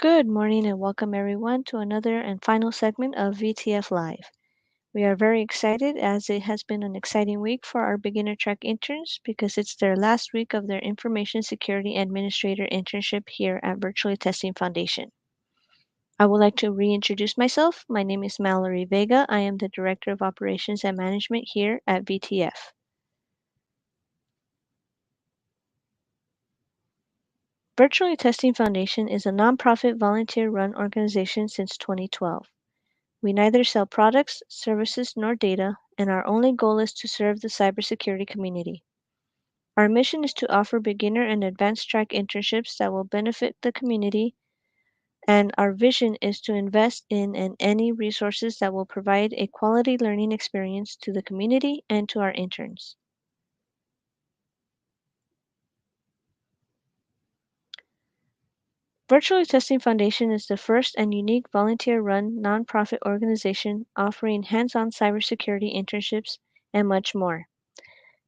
Good morning and welcome everyone to another and final segment of VTF Live. We are very excited as it has been an exciting week for our beginner track interns because it's their last week of their Information Security Administrator internship here at Virtually Testing Foundation. I would like to reintroduce myself. My name is Mallory Vega. I am the Director of Operations and Management here at VTF. Virtually Testing Foundation is a nonprofit volunteer-run organization since 2012. We neither sell products, services, nor data, and our only goal is to serve the cybersecurity community. Our mission is to offer beginner and advanced track internships that will benefit the community, and our vision is to invest in and any resources that will provide a quality learning experience to the community and to our interns. Virtually Testing Foundation is the first and unique volunteer-run nonprofit organization offering hands-on cybersecurity internships and much more.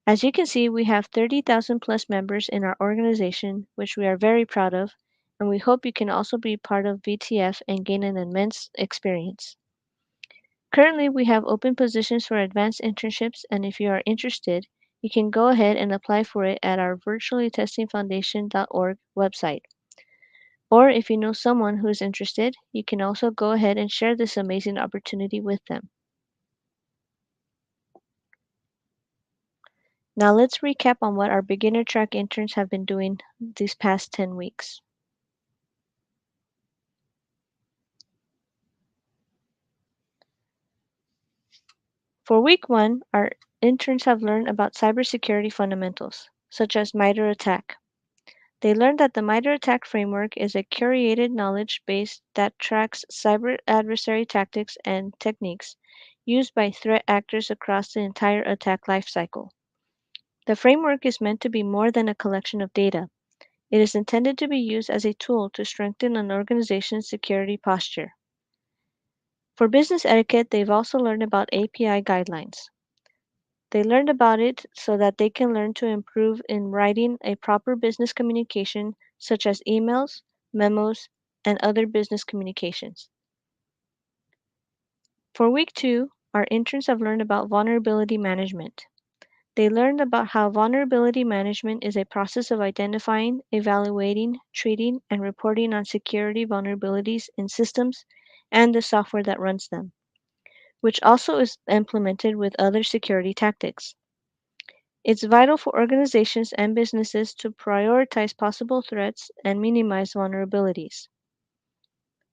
As you can see, we have 30,000 plus members in our organization, which we are very proud of, and we hope you can also be part of VTF and gain an immense experience. Currently, we have open positions for advanced internships, and if you are interested, you can go ahead and apply for it at our virtuallytestingfoundation.org website. Or if you know someone who is interested, you can also go ahead and share this amazing opportunity with them. Now let's recap on what our beginner track interns have been doing these past 10 weeks. For week 1, our interns have learned about cybersecurity fundamentals, such as MITRE ATT&CK. They learned that the MITRE ATT&CK framework is a curated knowledge base that tracks cyber adversary tactics and techniques used by threat actors across the entire attack lifecycle. The framework is meant to be more than a collection of data. It is intended to be used as a tool to strengthen an organization's security posture. For business etiquette, they've also learned about API guidelines. They learned about it so that they can learn to improve in writing a proper business communication, such as emails, memos, and other business communications. For week 2, our interns have learned about vulnerability management. They learned about how vulnerability management is a process of identifying, evaluating, treating, and reporting on security vulnerabilities in systems and the software that runs them, which also is implemented with other security tactics. It's vital for organizations and businesses to prioritize possible threats and minimize vulnerabilities.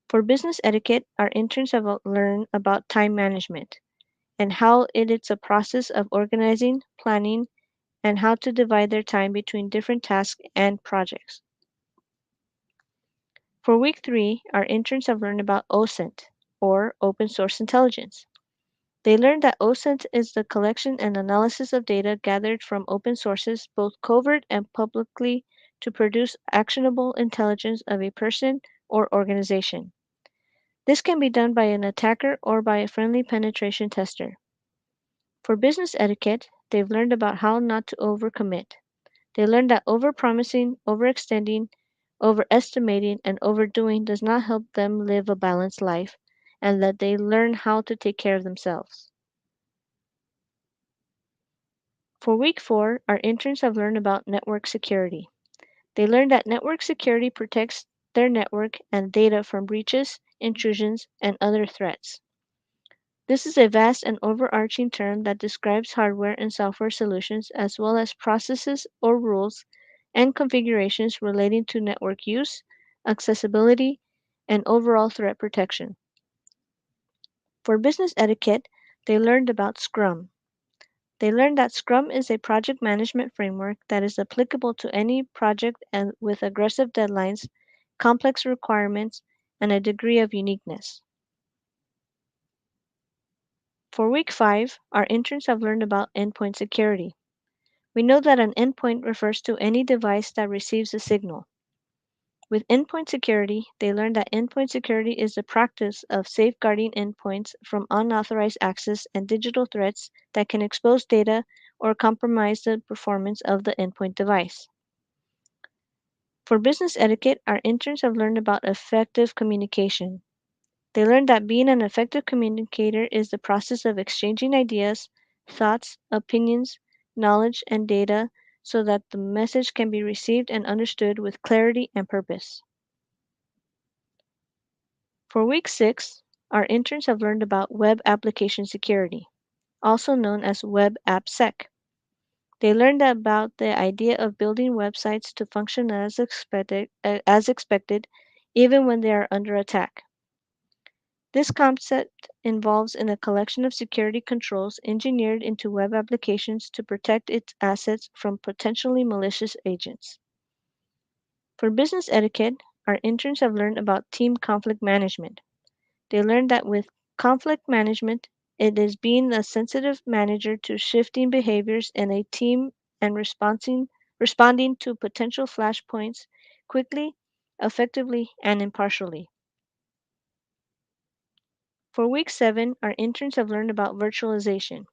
For business etiquette, our interns have learned about time management and how it is a process of organizing, planning, and how to divide their time between different tasks and projects. For week 3, our interns have learned about OSINT, or Open Source Intelligence. They learned that OSINT is the collection and analysis of data gathered from open sources, both covert and publicly, to produce actionable intelligence of a person or organization. This can be done by an attacker or by a friendly penetration tester. For business etiquette, they've learned about how not to overcommit. They learned that overpromising, overextending, overestimating, and overdoing does not help them live a balanced life, and that they learn how to take care of themselves. For week 4, our interns have learned about network security. They learned that network security protects their network and data from breaches, intrusions, and other threats. This is a vast and overarching term that describes hardware and software solutions as well as processes or rules and configurations relating to network use, accessibility, and overall threat protection. For business etiquette, they learned about Scrum. They learned that Scrum is a project management framework that is applicable to any project and with aggressive deadlines, complex requirements, and a degree of uniqueness. For week 5, our interns have learned about endpoint security. We know that an endpoint refers to any device that receives a signal. With endpoint security, they learned that endpoint security is the practice of safeguarding endpoints from unauthorized access and digital threats that can expose data or compromise the performance of the endpoint device. For business etiquette, our interns have learned about effective communication. They learned that being an effective communicator is the process of exchanging ideas, thoughts, opinions, knowledge, and data so that the message can be received and understood with clarity and purpose. For week 6, our interns have learned about web application security, also known as web AppSec. They learned about the idea of building websites to function as expected even when they are under attack. This concept involves in a collection of security controls engineered into web applications to protect its assets from potentially malicious agents. For business etiquette, our interns have learned about team conflict management. They learned that with conflict management, it is being a sensitive manager to shifting behaviors in a team and responding to potential flashpoints quickly, effectively, and impartially. For week 7, our interns have learned about virtualization.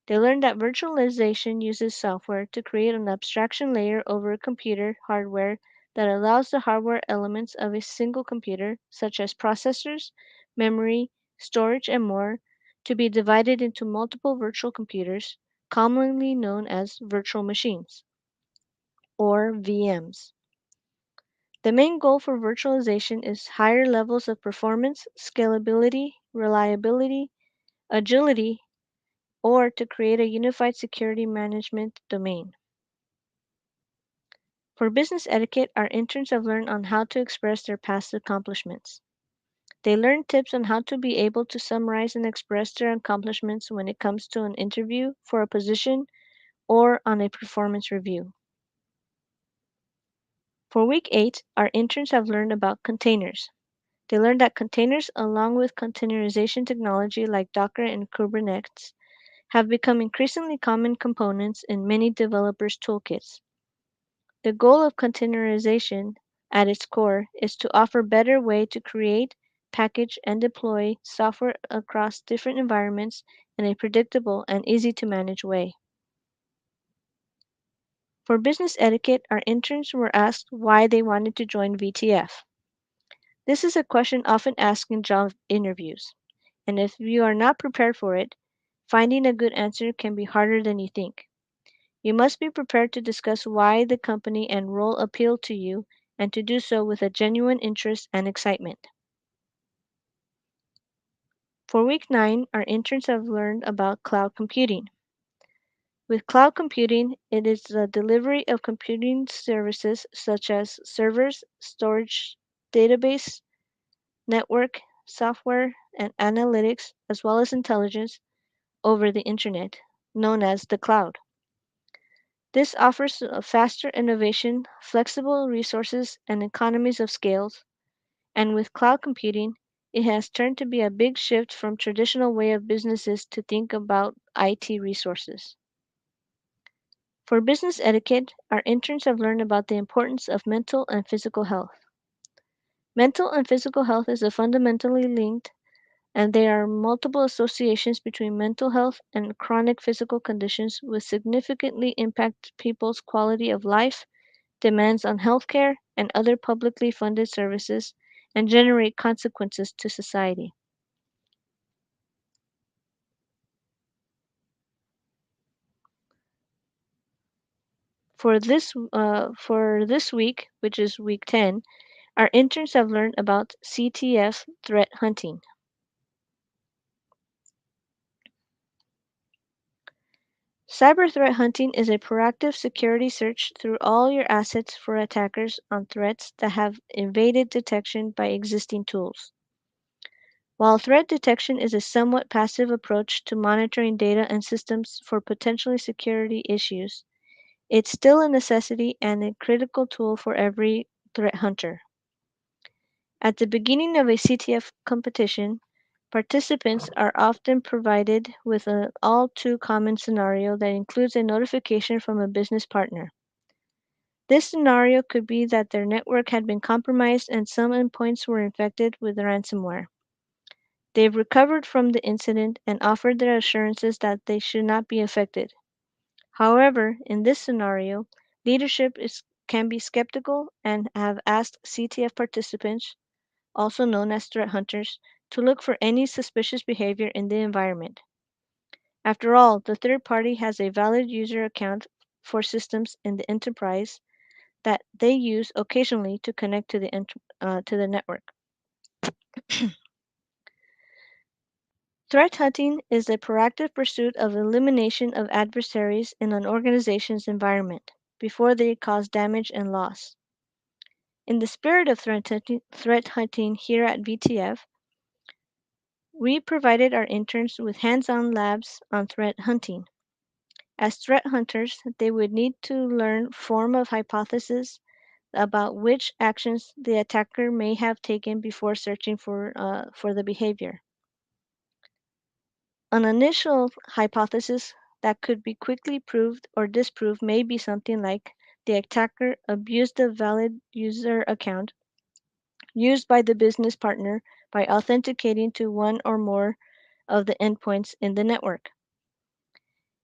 They learned that virtualization uses software to create an abstraction layer over a computer hardware that allows the hardware elements of a single computer, such as processors, memory, storage, and more, to be divided into multiple virtual computers, commonly known as virtual machines, or VMs. The main goal for virtualization is higher levels of performance, scalability, reliability, agility, or to create a unified security management domain. For business etiquette, our interns have learned on how to express their past accomplishments. They learn tips on how to be able to summarize and express their accomplishments when it comes to an interview for a position or on a performance review. For week 8, our interns have learned about containers. They learned that containers, along with containerization technology like Docker and Kubernetes, have become increasingly common components in many developers' toolkits. The goal of containerization, at its core, is to offer better way to create, package, and deploy software across different environments in a predictable and easy to manage way. For business etiquette, our interns were asked why they wanted to join VTF. This is a question often asked in job interviews, and if you are not prepared for it, finding a good answer can be harder than you think. You must be prepared to discuss why the company and role appeal to you and to do so with a genuine interest and excitement. For week 9, our interns have learned about cloud computing. With cloud computing, it is the delivery of computing services such as servers, storage, database, network, software, and analytics, as well as intelligence over the internet, known as the cloud. This offers a faster innovation, flexible resources, and economies of scales, and with cloud computing, it has turned to be a big shift from traditional way of businesses to think about IT resources. For business etiquette, our interns have learned about the importance of mental and physical health. Mental and physical health is fundamentally linked, and there are multiple associations between mental health and chronic physical conditions which significantly impact people's quality of life, demands on healthcare and other publicly funded services, and generate consequences to society. For this week, which is week 10, our interns have learned about CTF threat hunting. Cyber threat hunting is a proactive security search through all your assets for attackers on threats that have evaded detection by existing tools. While threat detection is a somewhat passive approach to monitoring data and systems for potentially security issues, it's still a necessity and a critical tool for every threat hunter. At the beginning of a CTF competition, participants are often provided with an all too common scenario that includes a notification from a business partner. This scenario could be that their network had been compromised and some endpoints were infected with ransomware. They've recovered from the incident and offered their assurances that they should not be affected. However, in this scenario, leadership is can be skeptical and have asked CTF participants, also known as threat hunters, to look for any suspicious behavior in the environment. After all, the third party has a valid user account for systems in the enterprise that they use occasionally to connect to the network. Threat hunting is the proactive pursuit of elimination of adversaries in an organization's environment before they cause damage and loss. In the spirit of threat hunting here at VTF, we provided our interns with hands-on labs on threat hunting. As threat hunters, they would need to learn form of hypothesis about which actions the attacker may have taken before searching for the behavior. An initial hypothesis that could be quickly proved or disproved may be something like the attacker abused the valid user account used by the business partner by authenticating to one or more of the endpoints in the network.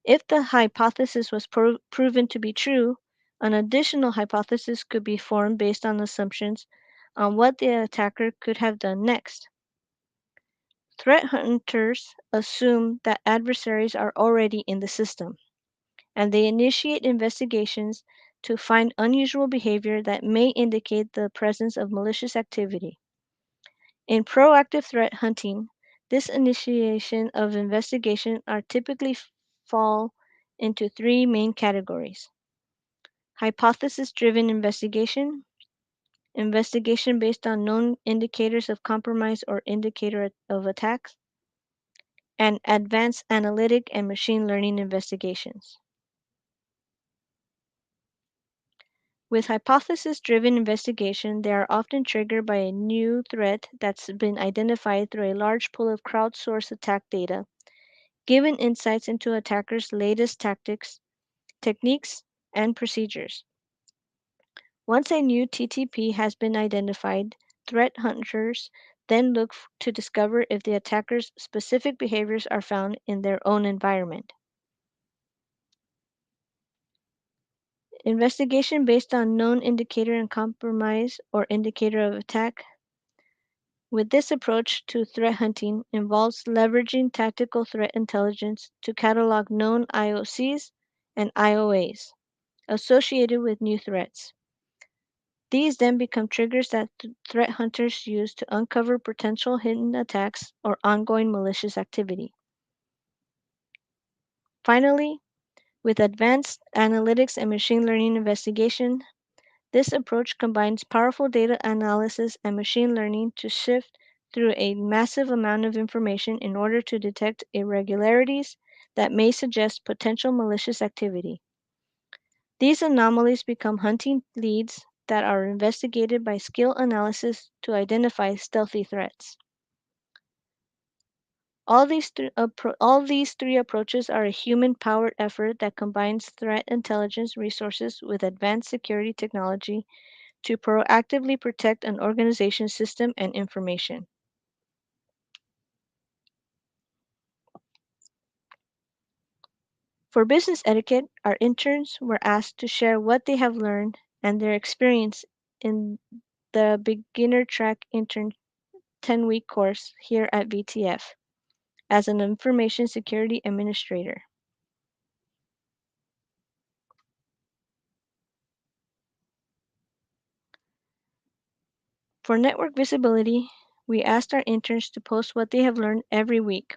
If the hypothesis was proven to be true, an additional hypothesis could be formed based on assumptions on what the attacker could have done next. Threat hunters assume that adversaries are already in the system, and they initiate investigations to find unusual behavior that may indicate the presence of malicious activity. In proactive threat hunting, this initiation of investigation are typically fall into three main categories: hypothesis-driven investigation, investigation based on known indicators of compromise or indicator of attacks, and advanced analytic and machine learning investigations. With hypothesis-driven investigation, they are often triggered by a new threat that's been identified through a large pool of crowdsourced attack data, given insights into attackers' latest tactics, techniques, and procedures. Once a new TTP has been identified, threat hunters then look to discover if the attacker's specific behaviors are found in their own environment. Investigation based on known indicator and compromise or indicator of attack. With this approach to threat hunting involves leveraging tactical threat intelligence to catalog known IOCs and IOAs associated with new threats. These then become triggers that threat hunters use to uncover potential hidden attacks or ongoing malicious activity. Finally, with advanced analytics and machine learning investigation, this approach combines powerful data analysis and machine learning to sift through a massive amount of information in order to detect irregularities that may suggest potential malicious activity. These anomalies become hunting leads that are investigated by skill analysis to identify stealthy threats. All these three approaches are a human-powered effort that combines threat intelligence resources with advanced security technology to proactively protect an organization's system and information. For business etiquette, our interns were asked to share what they have learned and their experience in the beginner track intern 10-week course here at VTF as an information security administrator. For network visibility, we asked our interns to post what they have learned every week.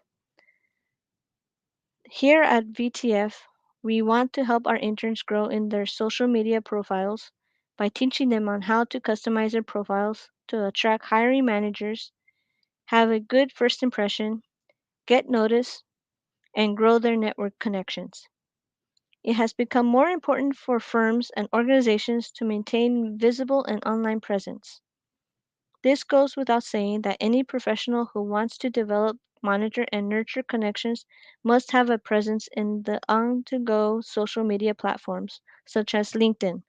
Here at VTF, we want to help our interns grow in their social media profiles by teaching them on how to customize their profiles to attract hiring managers, have a good first impression, get noticed, and grow their network connections. It has become more important for firms and organizations to maintain visible and online presence. This goes without saying that any professional who wants to develop, monitor, and nurture connections must have a presence in the on-to-go social media platforms, such as LinkedIn.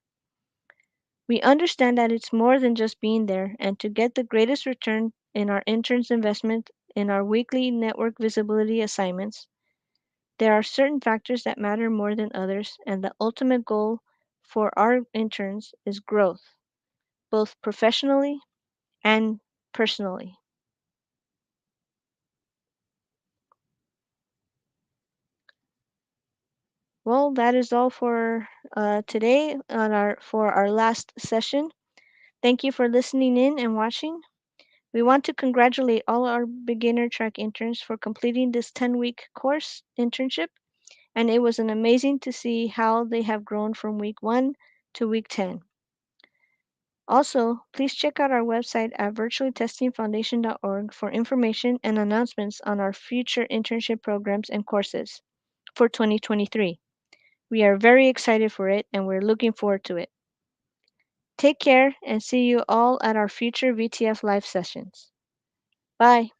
We understand that it's more than just being there, and to get the greatest return in our interns' investment in our weekly network visibility assignments, there are certain factors that matter more than others, and the ultimate goal for our interns is growth, both professionally and personally. Well, that is all for today on our for our last session. Thank you for listening in and watching. We want to congratulate all our beginner track interns for completing this 10-week course internship, and it was an amazing to see how they have grown from week 1 to week 10. Also, please check out our website at virtuallytestingfoundation.org for information and announcements on our future internship programs and courses for 2023. We are very excited for it and we're looking forward to it. Take care and see you all at our future VTF live sessions. Bye.